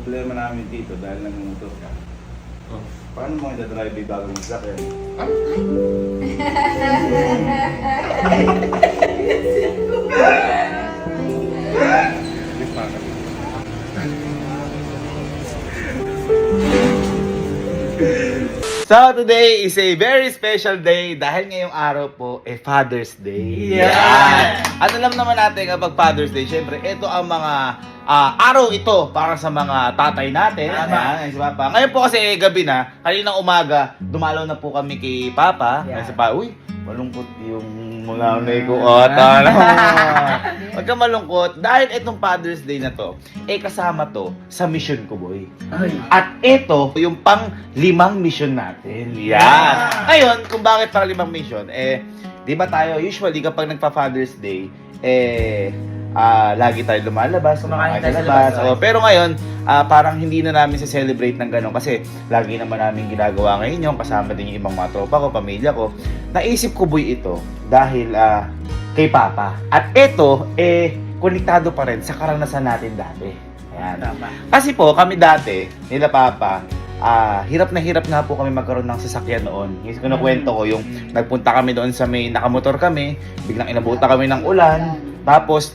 problema namin dito dahil nangungutot ka. Oh. Paano mo i-drive yung bagong sasakyan? So today is a very special day dahil ngayong araw po Father's Day. Yeah! At alam naman natin kapag Father's Day, syempre ito ang mga araw ito para sa mga tatay natin. Ayan, si Papa. Ngayon po kasi gabi na, kaninang umaga, dumalaw na po kami kay Papa. Yeah. Kasi pa, uy, malungkot yung mga ko. Huwag ka malungkot. Dahil itong Father's Day na to, kasama to sa mission ko, boy. Ay. At ito, yung pang 5 mission natin. Yan. Ngayon, kung bakit pang 5 mission, di ba tayo, usually kapag nagpa-Father's Day, lagi tayo lumalabas, Kumakain tayo sa labas. labas. Pero ngayon, parang hindi na namin sa-celebrate ng gano'n kasi lagi naman namin ginagawa ngayon yung kasama din yung ibang mga tropa ko, pamilya ko. Naisip ko, boy, ito dahil kay Papa. At ito, konektado pa rin sa karanasan natin dati. Ayan. Tama. Kasi po, kami dati, nila Papa, hirap na hirap nga po kami magkaroon ng sasakyan noon. Yung kinukwento ko, yung nagpunta kami doon sa may nakamotor kami, biglang inabuta kami ng ulan, tapos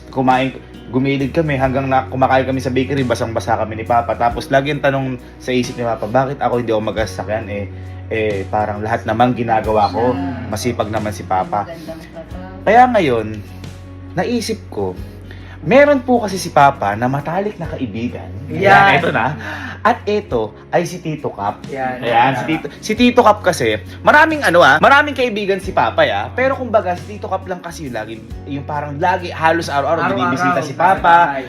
gumilid kami hanggang kumakain kami sa bakery, basang-basa kami ni Papa. Tapos lagi ang tanong sa isip ni Papa, bakit ako hindi ako magkasakyan? Parang lahat naman ginagawa ko, masipag naman si Papa. Kaya ngayon, naisip ko, meron po kasi si Papa na matalik na kaibigan. Yan. Ito na. At ito ay si Tito Cap. Yan. Ayan, si Tito Cap kasi, maraming kaibigan si Papa pero kumbaga si Tito Cap lang kasi yung parang lagi, halos araw-araw binibisita si Papa,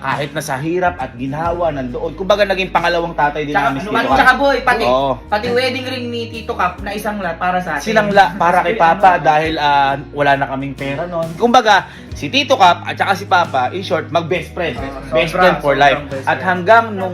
kahit na sa hirap at ginhawa, nandoon. Kumbaga naging pangalawang tatay din namin si Tito Cap. Tsaka boy, Oo. pati wedding ring ni Tito Cap na isang lot para sa atin. Sinangla para kay Papa dahil wala na kaming pera noon. Kumbaga, si Tito Cap at saka si Papa, in short, mag-best friend. Best friend for life. At hanggang nung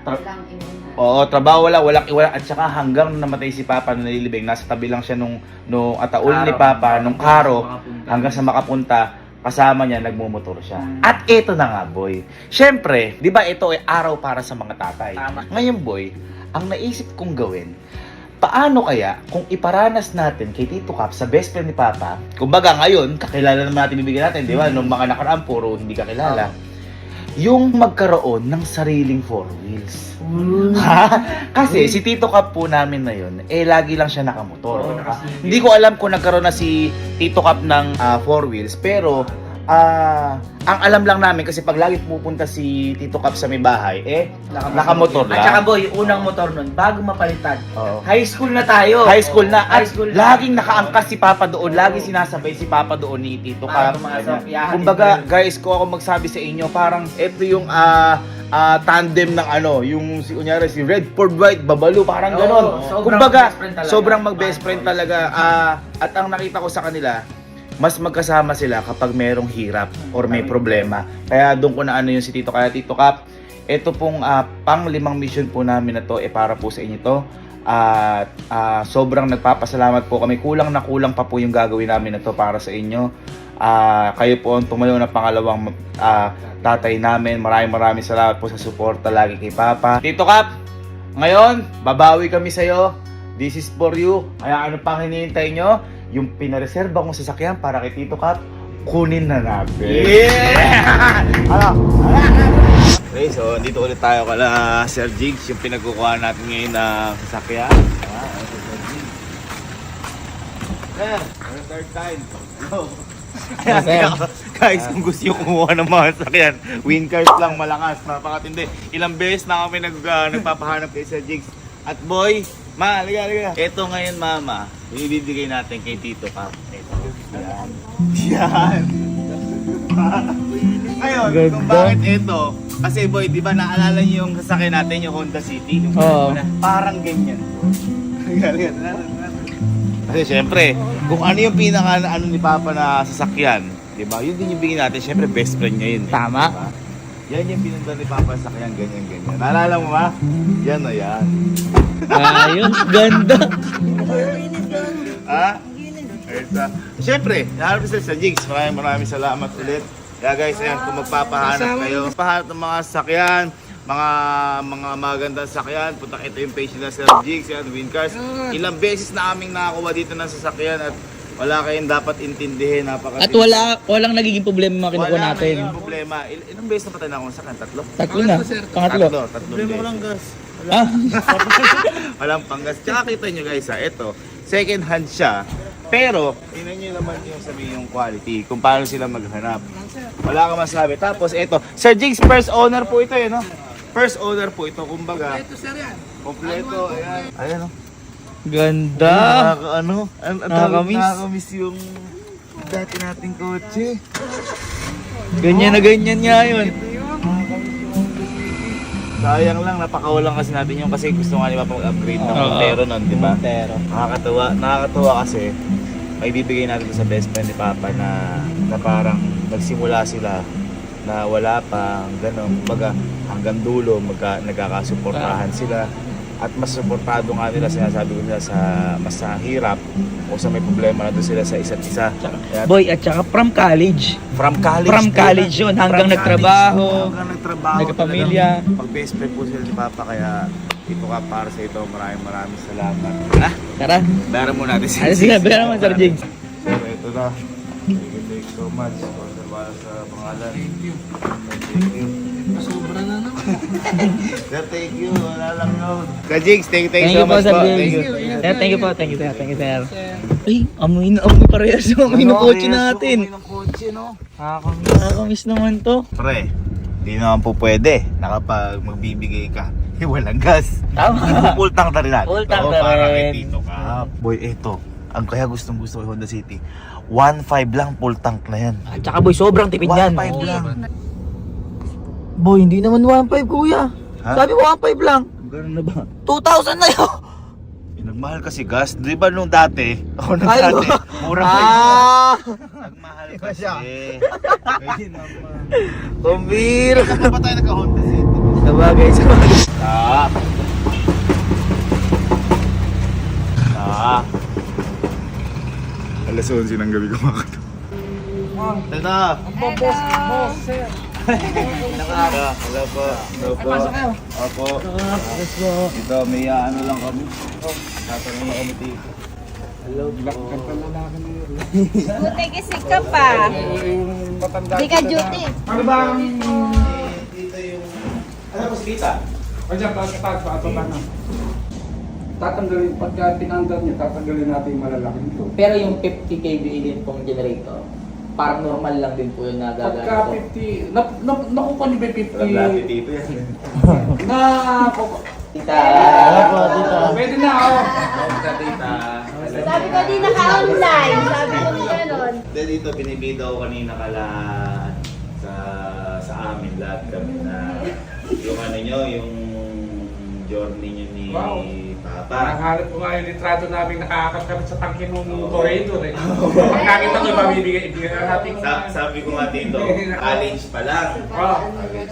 walang iwan. Oo, trabaho walang iwala at saka hanggang namatay si Papa na nililibing, nasa tabi lang siya nung ataul ni Papa, nung karo, hanggang sa makapunta, kasama niya, nagmumotor siya. At ito na nga, boy. Syempre, di ba ito ay araw para sa mga tatay. Tama. Ngayon, boy, ang naisip kong gawin, paano kaya kung iparanas natin kay Tito Cap sa best friend ni Papa, kumbaga ngayon, kakilala naman natin bibigyan natin, di ba? Nung mga nakaraan, puro hindi kakilala. Yung magkaroon ng sariling 4 wheels. Kasi si Tito Cap po namin na yun, lagi lang siya nakamotor. Hindi ko alam kung nagkaroon na si Tito Cap ng 4 wheels, pero ang alam lang namin kasi pag lagi pupunta si Tito Cap sa may bahay, nakamotor lang. At saka boy, yung unang motor nun, bago mapalitan. Oo. High school na tayo. High school na. At High school na. laging nakaangkas si Papa doon. Lagi sinasabay si Papa doon ni Tito Cap. Kumbaga, guys, kung ako magsabi sa inyo, parang ito yung tandem ng yung kunyari si Redford White, Babalu, parang ganon. Kumbaga, sobrang mag-best friend talaga. At ang nakita ko sa kanila, mas magkasama sila kapag merong hirap or may problema. Kaya doon ko na yung si Tito. Kaya Tito Cap, ito pong pang 5 mission po namin na to, para po sa inyo to. Sobrang nagpapasalamat po kami. Kulang na kulang pa po yung gagawin namin na to para sa inyo. Kayo po ang tumayo na pangalawang tatay namin. Maraming salamat po sa suporta lagi kay Papa. Tito Cap, ngayon, babawi kami sa'yo. This is for you. Kaya ano pang hinihintay nyo? Yung pinareserba kong sasakyan para kay Tito Cap, kunin na natin. Yeah! Okay, so dito ulit tayo kala Sir Jigs, yung pinagkukuha natin ngayon na sasakyan. Sir Jigs. Sir, third time. Go. Guys, kung gusto nyo kumuha ng mga sasakyan, win cars lang, malakas, napakatindi. Ilang beses na kami nagpapahanap kay Sir Jigs. At boy, liga. Ito ngayon, mama, ibibigay natin kay Tito Cap. Ito. Yan. Ngayon, kung bakit ito, kasi boy, di ba naalala niyo yung sasakyan natin, yung Honda City? Oo. Parang ganyan. Kasi syempre, kung ano yung pinaka ni Papa na sasakyan, di ba? Yun din yung bigyan natin, syempre best friend niya yun. Tama. Diba? Yan yung pinunda ni Papa sa sasakyan, ganyan. Naalala mo ba? Yan o yan. Ayos, ganda. Siyempre, naharap sa Jigs. Maraming salamat ulit. Kaya guys, ayan, kung magpapahanap kayo, pahanap ng mga sasakyan, mga magandang sakyan. Punta ito yung page nila Sir Jigs, yan, Wincars. Ilang beses na aming nakakuha dito ng sasakyan at wala kayong dapat intindihin. At walang nagiging problema mga kinukuha natin. Wala naging problema. Ilang beses na patay na ako sa sakyan? Tatlo? Tatlo na. Pangatlo. Tatlong beses. gas. Ah, Walang panggas. Tsaka kita nyo guys ito, second hand siya. Pero, tingnan nyo naman yung sabihin yung quality, kung paano sila maghanap. Wala ka masabi. Tapos ito, Sir Jigs, first owner po ito no? First owner po ito, kumbaga. Ito sir yan. Kompleto, ayan. Ayan o. ganda. Nakakamiss yung dati nating kotse. Ganyan na ganyan nga yun. Sayang lang, napakawalan kasi natin yung kasi gusto nga nila mag-upgrade ng Oo. Montero nun, di ba? Montero. Nakakatawa kasi may bibigay natin sa best friend ni Papa na parang nagsimula sila na wala pa, gano'n. Kumbaga hanggang dulo nagkakasuportahan sila at mas suportado nga nila, sinasabi ko nila sa mas sa hirap o sa may problema na doon sila sa isa't isa. Kaya, Boy, at saka from college. from college From po college yan. yun, hanggang From nagtrabaho, college, hanggang nagtrabaho, nagkapamilya. talagang pag best friend po sila ni Papa, kaya ito ka para sa ito. Maraming salamat. Tara. Bayaran mo natin Ano sinabi naman, Sir Jigs? Sir, ito na. Thank you so much. Para sa pangalan. Thank you. Sobra na naman. Sir, thank you. Wala lang yun. Sir Jigs, thank Thank you you so po, much Sir po. Jigs. Thank you. Thank you po, thank you, sir. Ay, amoy parehas yung amoy ng kotse natin. Amoy ng kotse, no? Nakakamiss naman to. Pre, di naman po pwede na kapag magbibigay ka, walang gas. Tama. Full tank na rin natin. Full tank Oo, na para kay rin. Tito ka. Boy, ito. Ang kaya gustong gusto ko Honda City. 1.5 lang full tank na yan. At saka boy, sobrang tipid yan. 1.5 lang. Boy, hindi naman 1.5 kuya. Ha? Sabi 1.5 lang. Gano'n na ba? 2,000 na yun. Nagmahal kasi gas. Di ba nung dati? Ako nung Ay, dati. Mura pa yun. Ah! Nagmahal kasi. Ayun naman. Kumbira. Saan pa tayo nagka-Honda City? Sabagay. Ah. Alas 11 ng gabi kumakata. Tata! Boss, sir. Hello po. Hello po. Opo. Ito, may ano lang kami. Tatanong lang kami dito. Buti kasi ka pa. Hindi ka duty. Ano ba ang... Dito yung... Ano po si Lisa? Diyan, tatanggalin, pagka tinanggal niya, tatanggalin natin yung malalaki nito. Pero yung 50 kVA din pong generator, parang normal lang din po yung Pagka nagagamit. 50, nakuha ni ba 50? Walang lahat dito yan. Na, Tita. pwede na ako. Tita. Sabi ko di naka-online. Sabi ko gano'n. Dito binibida ko kanina kala sa amin lahat kami na yung ano nyo, yung journey nyo ni Wow. Papa. Nakahanap ko nga yung litrato namin nakakakabit sa tangke ng Torredo. Pag nakita ko, ibibigay natin. Sabi ko nga dito, college pa lang.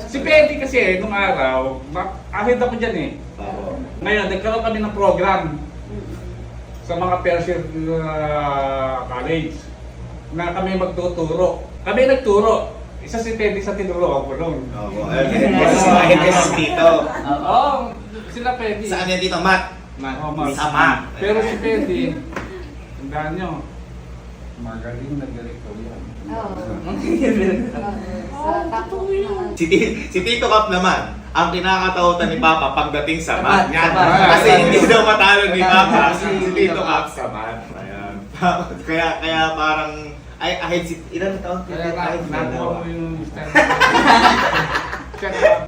Si Pedi kasi, nung araw, ahid ako dyan eh. Oo. Ngayon, nagkaroon kami ng program sa mga first year college na kami magtuturo. Kami nagturo. Isa si Teddy sa tinuro ako nun. Oo. Kasi si Mahit kasi dito. Oo, sila Pedi. Saan yan dito, Matt? Oh, Matt. Sa Matt. Pero si Pedi, tandaan nyo, magaling na ganito yan. Si Tito Cap naman, ang kinakatakutan ni Papa pagdating sa Matt. Sa Yan. Matt. Kasi hindi daw matalo ni Papa si Tito Cap sa Matt. Ayan. Kaya parang, ay ahit si, ilan na taon? Kaya Ahit na nakuha mo dalawa. yung stand.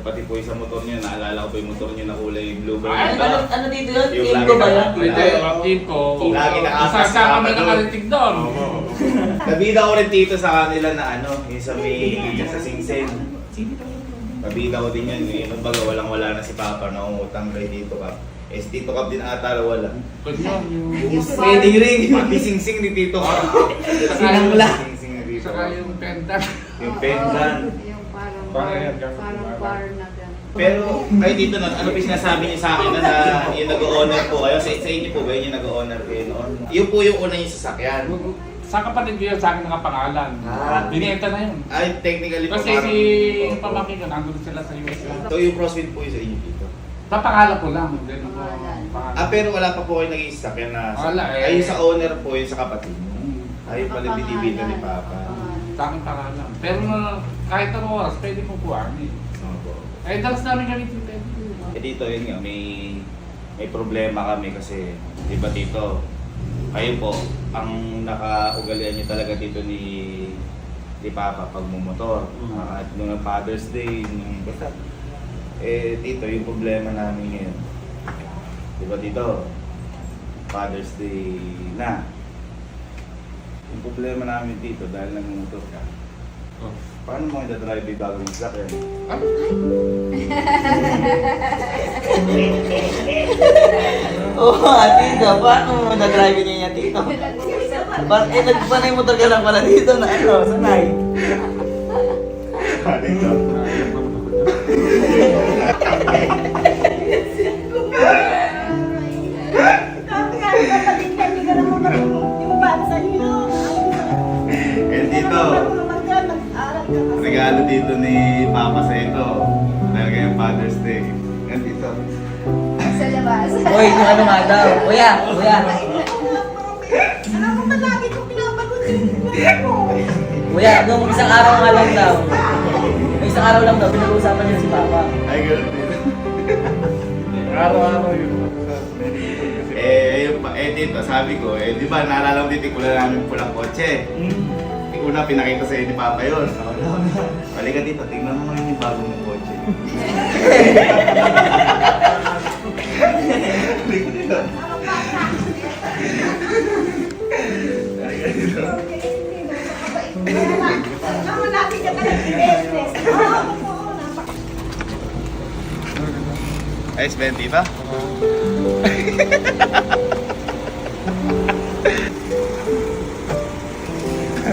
Pati po yung sa motor niya, naalala ko po yung motor niya na kulay blue. Ay, ano dito yun? Yung Team lagi ko ba na- yun? Hindi, ang team ko. Lagi nakakasama Isa kami doon. nakarating doon. Nabida ko rin dito sa kanila na ano, yung sa may, sa Sing Sing. Nabida ko din yan, yung baga walang-wala na si Papa na umutang kay Tito Cap. Eh, si Tito Cap din ata wala. Pwede rin, yung Sing Sing ni Tito Cap. Sinangla. Sing Sing ni Tito Saka Cap. yung pendant. Yung pendant. Yung parang Parang bar na gano'n. Pero, kayo dito nun, ano pa yung sinasabi niyo sa akin na yung nag-honor po kayo? Sa inyo po ba yun yung nag-honor kayo noon? Yun po yung una yung sasakyan. Sa kapatid ko yun, sa akin nakapangalan. Binenta na yun. Ay, technically Kasi parang- si yung pamangkin ko, nandun sila sa US lang. So yung CrossFit po yung sa inyo dito? Sa pangalan ko lang. Hindi ko Ah, pero wala pa po kayo naging sasakyan na... Wala eh. Ay, sa owner po yung sa kapatid mo. Ay, pala Kapangalan. binibita ni Papa. Sa akin pangalan. Pero kahit anong oras, pwede kong kuhanin. Opo. Eh, dalas namin kami dito. Eh dito, yun nga, may problema kami kasi, di ba dito, kayo po, ang nakaugalian niyo talaga dito ni Papa pag mumotor. At nung Father's Day, nung basta. Eh dito, yung problema namin ngayon. Di ba dito, Father's Day na. Yung problema namin dito dahil nagmumotor ka. Paano mo i-drive yung bagong sasakyan? Oo, tito. Paano mo na-drive niya yan, tito? Nagpanay motor ka lang pala dito na ano, sanay. Dati nga, kapatid ka, hindi ka naman marunong yung bansa niyo. Eh dito, Nag-aral ka kasi. regalo dito ni Papa sa ito. Dahil ngayong Father's Day. Yan dito. Sa labas. Uy, yung ano nga daw. Kuya, kuya. Alam mo ba lagi kong pinapanood yung mo? Kuya, nung isang araw nga lang daw. May isang araw lang daw, pinag-uusapan niya si Papa. Ay, gano'n din. Araw-araw yun. Dito, sabi ko, di ba, naalala mo dito, wala namin pulang kotse. Yung una, pinakita sa'yo ni Papa yun. Halika dito, tingnan mo ngayon yung bago mong kotse. Halika dito. Halika dito. Naman natin ka talaga business. Ayos, Ben, dito?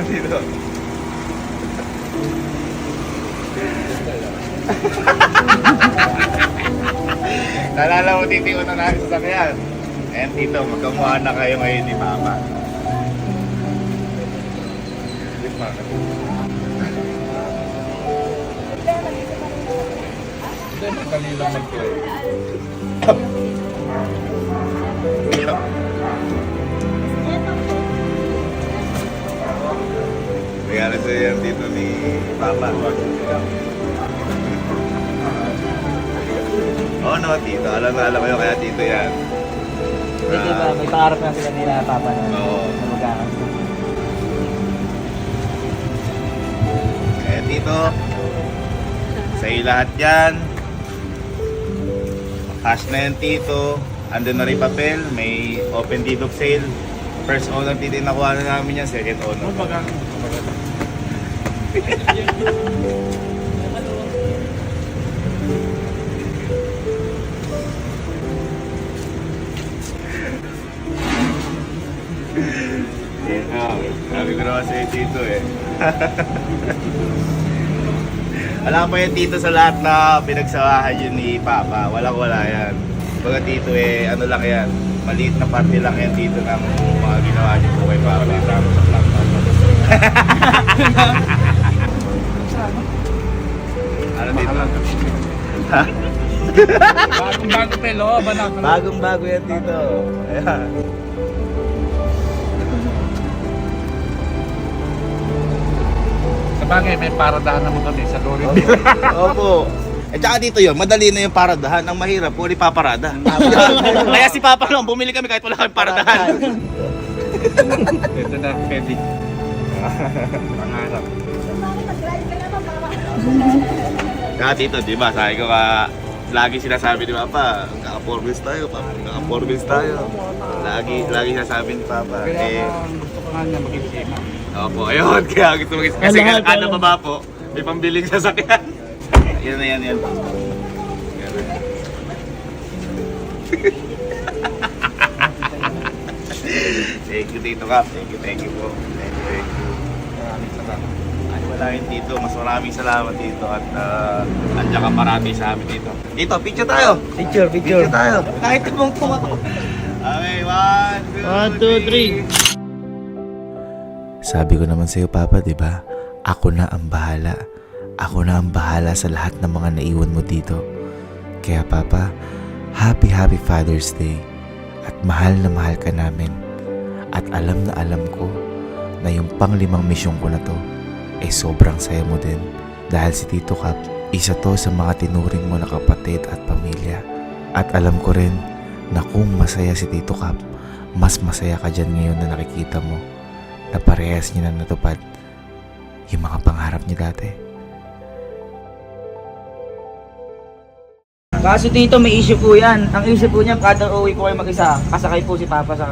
Dito. Naalala mo dito yung una namin sa sakyan. And dito, magkamuha na kayo ngayon ni Mama. Hindi, madali lang mag-play. Regalo sa yan dito ni Papa. Oo no, Tito. Alam na alam ko yun, kaya Tito yan. Hindi, diba, may pangarap na sila nila Papa na Oo. na magkakaroon. Kaya Tito, sa iyo lahat yan. Cash na yan, Tito. Andun na rin papel, may open deed of sale. First owner Tito yung nakuha na namin yan, second owner. Sabi ko naman sa'yo dito eh. Alam pa yan dito sa lahat na pinagsawahan yun ni Papa. Walang-wala yan. Baga dito eh, ano lang yan. Maliit na parte lang yan dito ng mga ginawa niyo po kay Papa. Ano dito? Ha? Bagong-bago pelo, banang. Bagong-bago yan dito. Ayan. Sa bagay, may paradahan naman kami sa Lori. Opo. Eh tsaka dito yun, madali na yung paradahan. Ang mahirap po, paparada. Kaya si Papa lang, bumili kami kahit wala kami paradahan. Ito na, pwede. Pangarap. Bakit nag-drive ka naman para Kaya dito, di ba, sabi ko ka, lagi sinasabi ni Papa, kaka-4 wheels tayo, Papa, kaka-4 wheels tayo. Lagi sinasabi ni Papa. Kaya gusto ko nga niya maging sima. Opo, ayun, kaya gusto mo kasi kada baba po, may pambiling sasakyan. Yan na yan. Yan na. Thank you, Tito Cap. Thank you po. Thank you. Maraming salamat. Ay, wala yun dito. Mas maraming salamat dito at andiyan ka parati sa amin dito. Dito, picture tayo. Picture. Picture tayo. Kahit mong tumato. Okay, 1, 2, 3. Sabi ko naman sa'yo, Papa, di ba? Ako na ang bahala. Ako na ang bahala sa lahat ng mga naiwan mo dito. Kaya, Papa, happy Father's Day. At mahal na mahal ka namin. At alam na alam ko na yung pang-5 misyon ko na to ay sobrang saya mo din. Dahil si Tito Cap, isa to sa mga tinuring mo na kapatid at pamilya. At alam ko rin na kung masaya si Tito Cap, mas masaya ka dyan ngayon na nakikita mo na parehas niya na natupad yung mga pangarap niya dati. Kaso dito may issue po yan. Ang issue po niya, kada uwi po kayo mag-isa, kasakay po si Papa sa